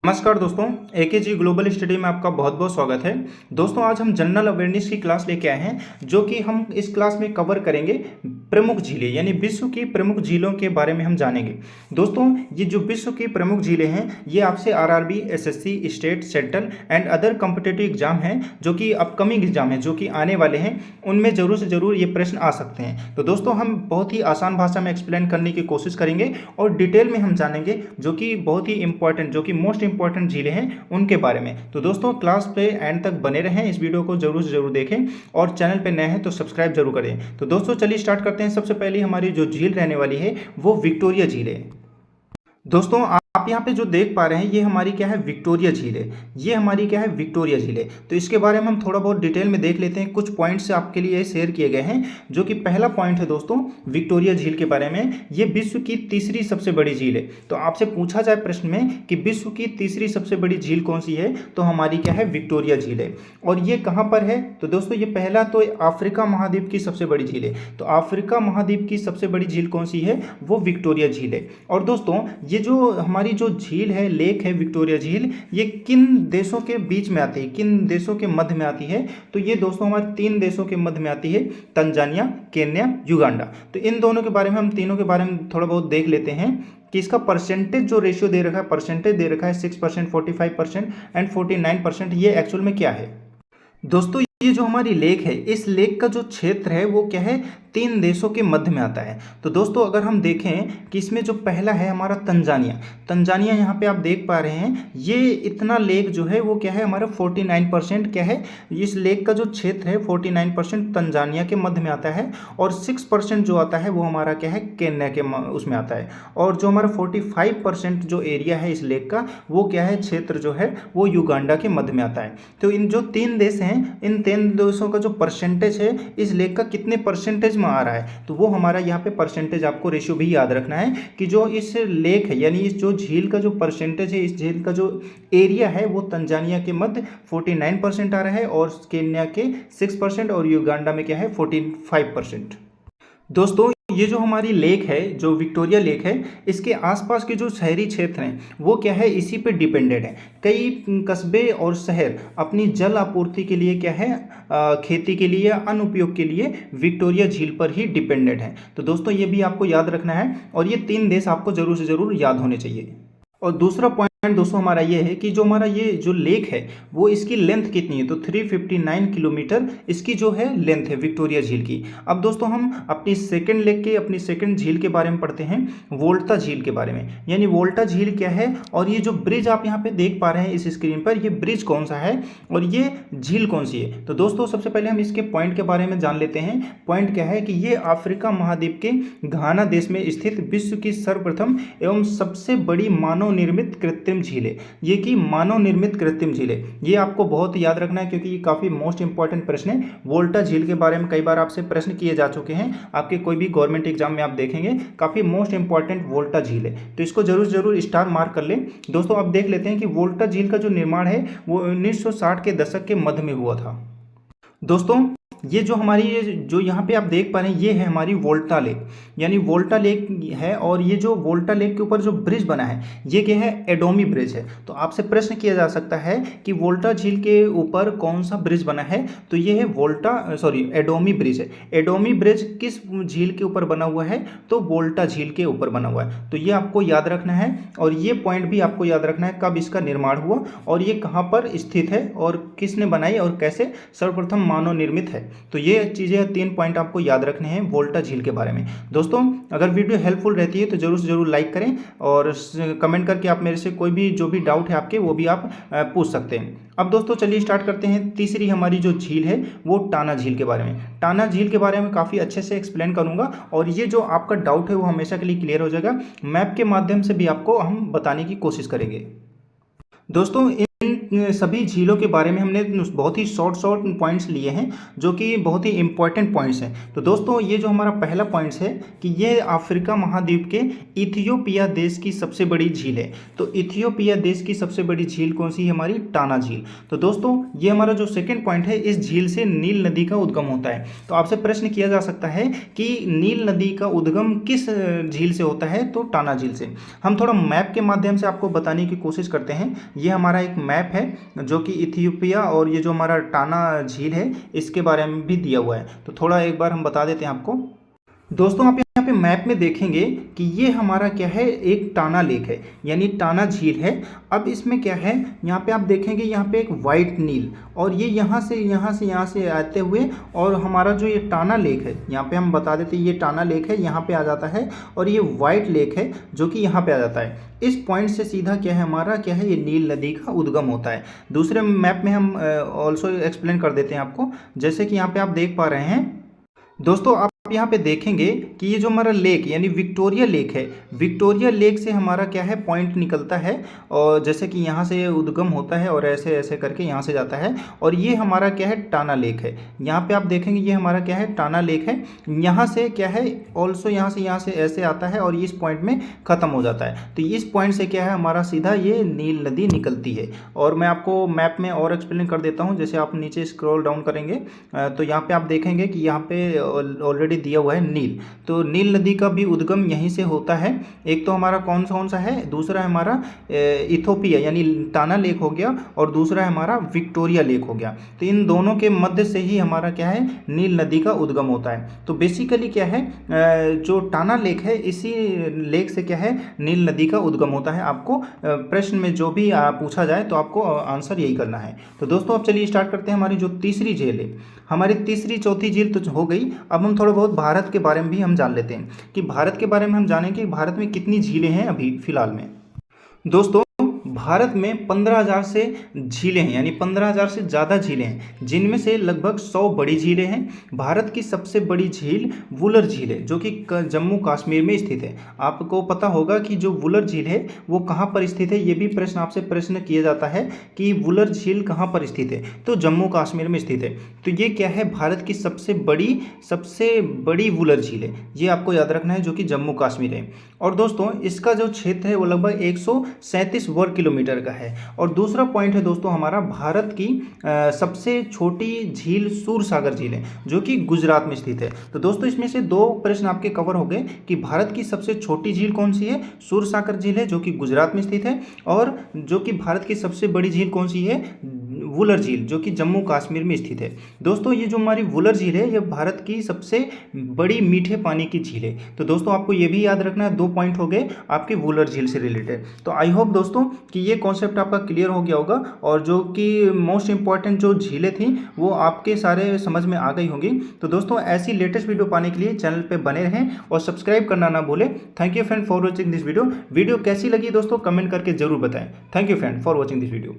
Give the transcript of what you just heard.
नमस्कार दोस्तों, AKG global study में आपका बहुत बहुत स्वागत है। दोस्तों आज हम जनरल अवेयरनेस की क्लास लेके आए हैं, जो कि हम इस क्लास में कवर करेंगे प्रमुख झीलें, यानी विश्व की प्रमुख झीलों के बारे में हम जानेंगे। दोस्तों ये जो विश्व की प्रमुख झीलें हैं, ये आपसे RRB, SSC, state, central and other competitive exam हैं, जो कि अपकमिंग एग्जाम हैं, जो कि आने वाले हैं, उनमें जरूर से जरूर ये प्रश्न आ सकते हैं। तो दोस्तों हम बहुत ही आसान भाषा में एक्सप्लेन करने की कोशिश करेंगे और डिटेल में हम जानेंगे, जो कि बहुत ही इंपॉर्टेंट, जो कि मोस्ट इंपॉर्टेंट झीलें हैं उनके बारे में। तो दोस्तों क्लास पे एंड तक बने रहें, इस वीडियो को जरूर से जरूर देखें और चैनल पे नए हैं तो सब्सक्राइब जरूर करें। तो दोस्तों चलिए स्टार्ट करते हैं। सबसे पहले हमारी जो झील रहने वाली है वो विक्टोरिया झील है। दोस्तों आप यहाँ पे जो देख पा रहे हैं ये हमारी क्या है, विक्टोरिया झील है। ये हमारी क्या है, विक्टोरिया झील है। तो इसके बारे में हम थोड़ा बहुत डिटेल में देख लेते हैं। कुछ पॉइंट्स आपके लिए शेयर किए गए हैं, जो कि पहला पॉइंट है दोस्तों विक्टोरिया झील के बारे में। ये विश्व की तीसरी सबसे बड़ी झील है। तो आपसे पूछा जाए प्रश्न में कि विश्व की तीसरी सबसे बड़ी झील कौन सी है, तो हमारी क्या है, विक्टोरिया झील है। और ये कहाँ पर है, तो दोस्तों ये पहला तो अफ्रीका महाद्वीप की सबसे बड़ी झील है। तो अफ्रीका महाद्वीप की सबसे बड़ी झील कौन सी है, वो विक्टोरिया झील है। और दोस्तों ये जो हमारी जो झील है, लेक है विक्टोरिया झील, ये किन देशों के बीच में आती है, किन देशों के मध्य में आती है, तो ये दोस्तों हमारे 3 देशों के मध्य में आती है, तंजानिया, केन्या, युगांडा। तो इन दोनों के बारे में, हम तीनों के बारे में थोड़ा बहुत देख लेते हैं कि इसका परसेंटेज जो रेशियो दे रखा है, परसेंटेज दे रखा है 6%, 45% एंड 49%, ये एक्चुअल में क्या है। दोस्तों ये जो हमारी लेक है, इस लेक का जो क्षेत्र है वो क्या है, 3 देशों के मध्य में आता है। तो दोस्तों अगर हम देखें कि इसमें जो पहला है हमारा तंजानिया, तंजानिया यहाँ पे आप देख पा रहे हैं, ये इतना लेक जो है वो क्या है, हमारा 49% क्या है, इस लेक का जो क्षेत्र है 49% तंजानिया के मध्य में आता है। और 6% जो आता है वो हमारा क्या है, केन्या के उसमें आता है। और जो हमारा 45% जो एरिया है इस लेक का, वो क्या है, क्षेत्र जो है वो युगांडा के मध्य में आता है। तो इन जो 3 देश हैं, इन 3 देशों का जो परसेंटेज है इस लेक का कितने परसेंटेज में आ रहा है, तो वो हमारा यहाँ पे परसेंटेज, आपको रेशियो भी याद रखना है कि जो इस लेक है, यानी इस जो झील का जो परसेंटेज है, इस झील का जो एरिया है वो तंजानिया के मध्य 49% आ रहा है, और केन्या के 6% और युगांडा में क्या है, 45%। दोस्तों ये जो हमारी लेक है, जो विक्टोरिया लेक है, इसके आसपास के जो शहरी क्षेत्र हैं वो क्या है, इसी पे डिपेंडेड है। कई कस्बे और शहर अपनी जल आपूर्ति के लिए क्या है, खेती के लिए, अन्न उपयोग के लिए विक्टोरिया झील पर ही डिपेंडेड है। तो दोस्तों ये भी आपको याद रखना है, और ये 3 देश आपको जरूर से जरूर याद होने चाहिए। और दूसरा पॉइंट दोस्तों हमारा ये है कि जो हमारा ये जो लेक है वो इसकी लेंथ कितनी है, तो 359 किलोमीटर इसकी जो है लेंथ है विक्टोरिया झील की। अब दोस्तों हम अपनी सेकंड लेक के, अपनी सेकंड झील के बारे में पढ़ते हैं, वोल्टा झील के बारे में। यानी वोल्टा झील क्या है, और ये जो ब्रिज आप यहाँ पे देख पा रहे हैं इस स्क्रीन पर, ये ब्रिज कौन सा है और ये झील कौन सी है। तो दोस्तों सबसे पहले हम इसके पॉइंट के बारे में जान लेते हैं। पॉइंट क्या है कि ये अफ्रीका महाद्वीप के घाना देश में स्थित विश्व की सर्वप्रथम एवं सबसे बड़ी मानव निर्मित कृत्रिम झील है। ये कि मानव निर्मित कृत्रिम झील है, ये आपको बहुत याद रखना है, क्योंकि ये काफी मोस्ट इंपॉर्टेंट प्रश्न है। वोल्टा झील के बारे में कई बार आपसे प्रश्न किए जा चुके हैं, आपके कोई भी गवर्नमेंट एग्जाम में आप देखेंगे, काफी मोस्ट इंपॉर्टेंट वोल्टा झील है। तो इसको जरूर जरूर स्टार मार्क कर लें। दोस्तों अब देख लेते हैं कि वोल्टा झील का जो निर्माण है वो 1960 के दशक के मध्य में हुआ था। दोस्तों ये जो हमारी, ये जो यहाँ पे आप देख पा रहे हैं, ये है हमारी वोल्टा लेक, यानी वोल्टा लेक है। और ये जो वोल्टा लेक के ऊपर जो ब्रिज बना है ये क्या है, एडोमी ब्रिज है। तो आपसे प्रश्न किया जा सकता है कि वोल्टा झील के ऊपर कौन सा ब्रिज बना है, तो ये है एडोमी ब्रिज है। एडोमी ब्रिज किस झील के ऊपर बना हुआ है, तो वोल्टा झील के ऊपर बना हुआ है। तो ये आपको याद रखना है, और ये पॉइंट भी आपको याद रखना है कब इसका निर्माण हुआ और ये कहाँ पर स्थित है और किसने बनाई और कैसे सर्वप्रथम मानव निर्मित है। तो ये चीज़ें 3 पॉइंट आपको याद रखने हैं वोल्टा झील के बारे में। दोस्तों अगर वीडियो हेल्पफुल रहती है तो जरूर से जरूर लाइक करें, और कमेंट करके आप मेरे से कोई भी जो भी डाउट है आपके, वो भी आप पूछ सकते हैं। अब दोस्तों चलिए स्टार्ट करते हैं। तीसरी हमारी जो झील है वो टाना झील के बारे में। टाना झील के बारे में काफ़ी अच्छे से एक्सप्लेन करूंगा, और ये जो आपका डाउट है वो हमेशा के लिए क्लियर हो जाएगा। मैप के माध्यम से भी आपको हम बताने की कोशिश करेंगे। दोस्तों इन सभी झीलों के बारे में हमने बहुत ही शॉर्ट पॉइंट्स लिए हैं जो कि बहुत ही इंपॉर्टेंट पॉइंट्स हैं। तो दोस्तों ये जो हमारा पहला पॉइंट्स है कि ये अफ्रीका महाद्वीप के इथियोपिया देश की सबसे बड़ी झील है। तो इथियोपिया देश की सबसे बड़ी झील कौन सी है? हमारी टाना झील। तो दोस्तों ये हमारा जो सेकेंड पॉइंट है, इस झील से नील नदी का उद्गम होता है। तो आपसे प्रश्न किया जा सकता है कि नील नदी का उद्गम किस झील से होता है? तो टाना झील से। हम थोड़ा मैप के माध्यम से आपको बताने की कोशिश करते हैं। ये हमारा एक मैप है जो कि इथियोपिया और ये जो हमारा टाना झील है इसके बारे में भी दिया हुआ है। तो थोड़ा एक बार हम बता देते हैं आपको। दोस्तों आप यहाँ पे मैप में देखेंगे कि ये हमारा क्या है, एक टाना लेक है यानी टाना झील है। अब इसमें क्या है, यहाँ पे आप देखेंगे यहाँ पे एक वाइट नील, और ये यहाँ से आते हुए और हमारा जो ये टाना लेक है, यहाँ पे हम बता देते हैं ये टाना लेक है, यहाँ पे आ जाता है, और ये वाइट लेक है जो कि यहाँ पे आ जाता है। इस पॉइंट से सीधा क्या है हमारा, क्या है, ये नील नदी का उद्गम होता है। दूसरे मैप में हम ऑल्सो एक्सप्लेन कर देते हैं आपको। जैसे कि यहाँ पे आप देख पा रहे हैं दोस्तों, आप यहाँ पे देखेंगे कि ये जो हमारा लेक यानी विक्टोरिया लेक है, विक्टोरिया लेक से हमारा क्या है पॉइंट निकलता है, और जैसे कि यहाँ से उद्गम होता है और ऐसे ऐसे करके यहाँ से जाता है, और ये हमारा क्या है टाना लेक है। यहाँ पे आप देखेंगे ये हमारा क्या है टाना लेक है। यहाँ से क्या है ऑल्सो यहाँ से ऐसे आता है और इस पॉइंट में ख़त्म हो जाता है। तो इस पॉइंट से क्या है हमारा सीधा ये नील नदी निकलती है। और मैं आपको मैप में और एक्सप्लेन कर देता हूँ। जैसे आप नीचे स्क्रॉल डाउन करेंगे तो यहाँ पे आप देखेंगे कि यहाँ पे ऑलरेडी दिया हुआ है नील। तो नील नदी का भी उद्गम यहीं से होता है। एक तो हमारा कौन सा है, दूसरा है हमारा इथियोपिया यानी टाना लेक हो गया, और दूसरा है हमारा विक्टोरिया लेक हो गया। तो इन दोनों के मध्य से ही हमारा क्या है नील नदी का उद्गम होता है। तो बेसिकली क्या है, जो टाना लेक है इसी लेक से क्या है नील नदी का उद्गम होता है। आपको प्रश्न में जो भी पूछा जाए तो आपको आंसर यही करना है। तो दोस्तों अब चलिए स्टार्ट करते हैं। हमारी जो तीसरी झील है, हमारी तीसरी चौथी झील तो हो गई। अब हम थोड़ा बहुत भारत के बारे में भी हम जान लेते हैं कि भारत के बारे में हम जानें कि भारत में कितनी झीलें हैं अभी फिलहाल में। दोस्तों भारत में 15,000 से झीलें हैं यानी 15,000 से ज़्यादा झीलें हैं, जिनमें से लगभग 100 बड़ी झीलें हैं। भारत की सबसे बड़ी झील वुलर झील है जो कि जम्मू कश्मीर में स्थित है। आपको पता होगा कि जो वुलर झील है वो कहाँ पर स्थित है। ये भी प्रश्न आपसे प्रश्न किया जाता है कि वुलर झील कहाँ पर स्थित है, तो जम्मू कश्मीर में स्थित है। तो ये क्या है भारत की सबसे बड़ी वुलर झील है, ये आपको याद रखना है, जो कि जम्मू कश्मीर है। और दोस्तों इसका जो क्षेत्र है वो लगभग 137 वर्ग किलोमीटर का है। और दूसरा पॉइंट है दोस्तों हमारा, भारत की सबसे छोटी झील सूरसागर झील है जो कि गुजरात में स्थित है। तो दोस्तों इसमें से दो प्रश्न आपके कवर हो गए कि भारत की सबसे छोटी झील कौन सी है, सूरसागर झील है जो कि गुजरात में स्थित है, और जो कि भारत की सबसे बड़ी झील कौन सी है, वुलर झील जो कि जम्मू कश्मीर में स्थित है। दोस्तों ये जो हमारी वुलर झील है ये भारत की सबसे बड़ी मीठे पानी की झील है। तो दोस्तों आपको ये भी याद रखना है, 2 पॉइंट हो गए आपके वुलर झील से रिलेटेड। तो आई होप दोस्तों कि ये कॉन्सेप्ट आपका क्लियर हो गया होगा, और जो कि मोस्ट इंपॉर्टेंट जो झीलें थी वो आपके सारे समझ में आ गई होंगी। तो दोस्तों ऐसी लेटेस्ट वीडियो पाने के लिए चैनल पर बने रहें और सब्सक्राइब करना ना भूलें। Thank you friend for watching this video. Video कैसी लगी दोस्तों कमेंट करके जरूर बताएं। Thank you friend for watching this video.